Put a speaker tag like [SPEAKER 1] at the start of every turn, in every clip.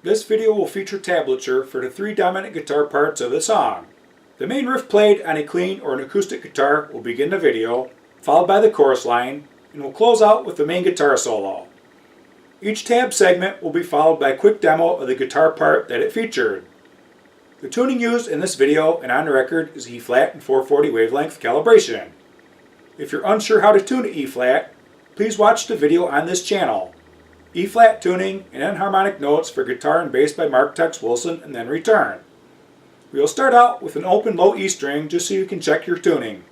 [SPEAKER 1] This video will feature tablature for the three dominant guitar parts of the song. The main riff played on a clean or an acoustic guitar will begin the video, followed by the chorus line, and will close out with the main guitar solo. Each tab segment will be followed by a quick demo of the guitar part that it featured. The tuning used in this video and on the record is E-flat and 440 wavelength calibration. If you're unsure how to tune E-flat, please watch the video on this channel. E-flat tuning and enharmonic notes for guitar and bass by Marc Wilson, and then return. We will start out with an open low E string just so you can check your tuning.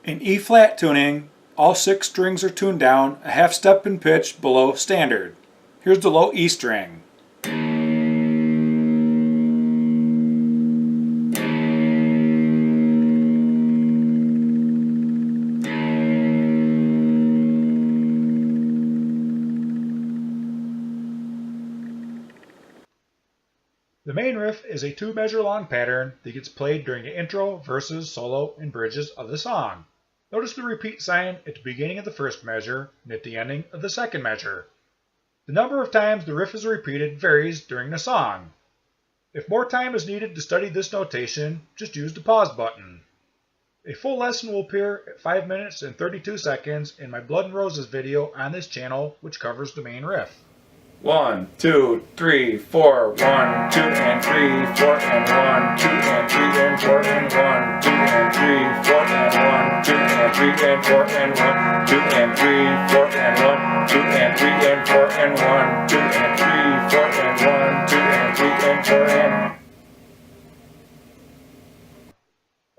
[SPEAKER 1] In E-flat tuning, all 6 strings are tuned down a half step in pitch below standard. Here's the low E string. The main riff is a 2-measure long pattern that gets played during the intro, verses, solo, and bridges of the song. Notice the repeat sign at the beginning of the first measure and at the ending of the second measure. The number of times the riff is repeated varies during the song. If more time is needed to study this notation, just use the pause button. A full lesson will appear at 5 minutes and 32 seconds in my Blood and Roses video on this channel, which covers the main riff.
[SPEAKER 2] 1, 2, 3, 4, 1, 2 and 3, 4 and 1, 2 and 3 and 4 and 1, 2 and 3, 4 and 1, 2 and 3 and 4 and 1, 2 and 3, 4 and 1, 2 and 3 and 4 and 1, 2 and 3, 4 and 1, 2 and 3 and 4 and.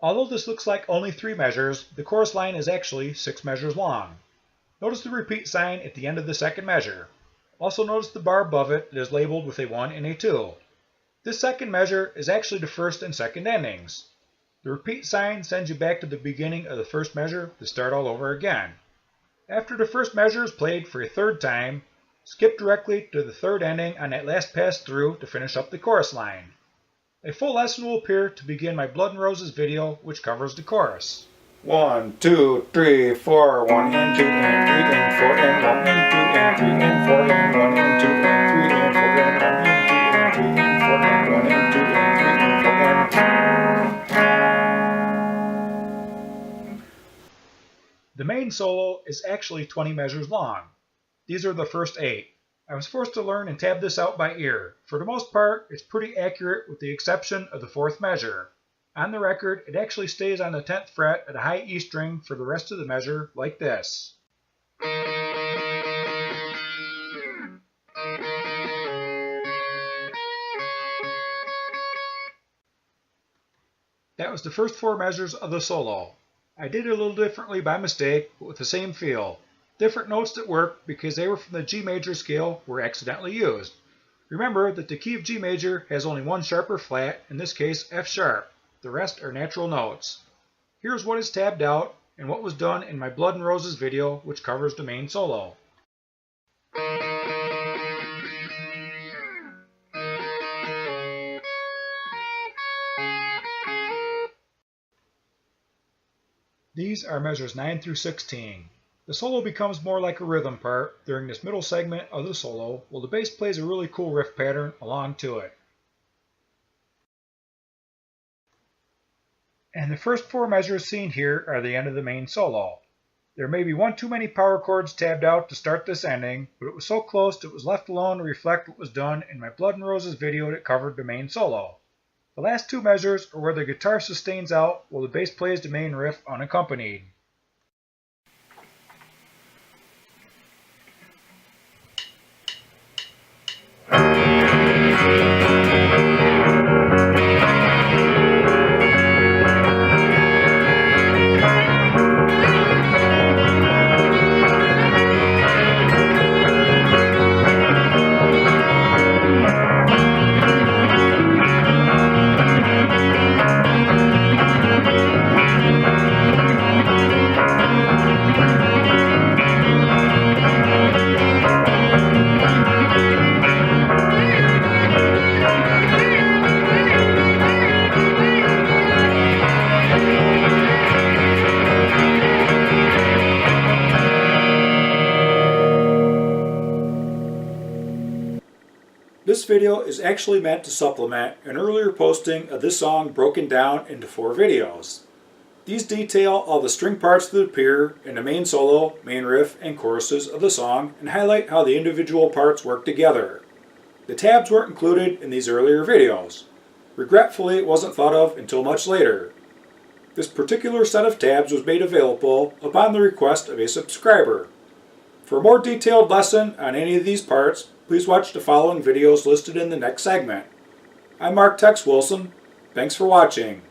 [SPEAKER 1] Although this looks like only 3 measures, the chorus line is actually 6 measures long. Notice the repeat sign at the end of the second measure. Also notice the bar above it that is labeled with a 1 and a 2. This second measure is actually the first and second endings. The repeat sign sends you back to the beginning of the first measure to start all over again. After the first measure is played for a third time, skip directly to the third ending on that last pass through to finish up the chorus line. A full lesson will appear to begin my Blood and Roses video, which covers the chorus.
[SPEAKER 2] 1, 2, 3, 4, 1 and 2 and 3 and 4 and 1 and 2 and 3 and 4 and 1 and 2 and 3 and 4 and 1 and 2 and 3 and 4 and 1 and 2 and 3 and 4 and.
[SPEAKER 1] The main solo is actually 20 measures long. These are the first 8. I was forced to learn and tab this out by ear. For the most part, it's pretty accurate with the exception of the 4th measure. On the record, it actually stays on the 10th fret at a high E string for the rest of the measure, like this. That was the first 4 measures of the solo. I did it a little differently by mistake, but with the same feel. Different notes that work because they were from the G major scale were accidentally used. Remember that the key of G major has only one sharper flat, in this case F sharp. The rest are natural notes. Here's what is tabbed out and what was done in my Blood and Roses video, which covers the main solo. These are measures 9 through 16. The solo becomes more like a rhythm part during this middle segment of the solo, while the bass plays a really cool riff pattern along to it. And the first 4 measures seen here are the end of the main solo. There may be one too many power chords tabbed out to start this ending, but it was so close it was left alone to reflect what was done in my Blood and Roses video that covered the main solo. The last 2 measures are where the guitar sustains out while the bass plays the main riff unaccompanied. This video is actually meant to supplement an earlier posting of this song broken down into 4 videos. These detail all the string parts that appear in the main solo, main riff, and choruses of the song and highlight how the individual parts work together. The tabs weren't included in these earlier videos. Regretfully, it wasn't thought of until much later. This particular set of tabs was made available upon the request of a subscriber. For a more detailed lesson on any of these parts, please watch the following videos listed in the next segment. I'm Marc Tex Wilson. Thanks for watching.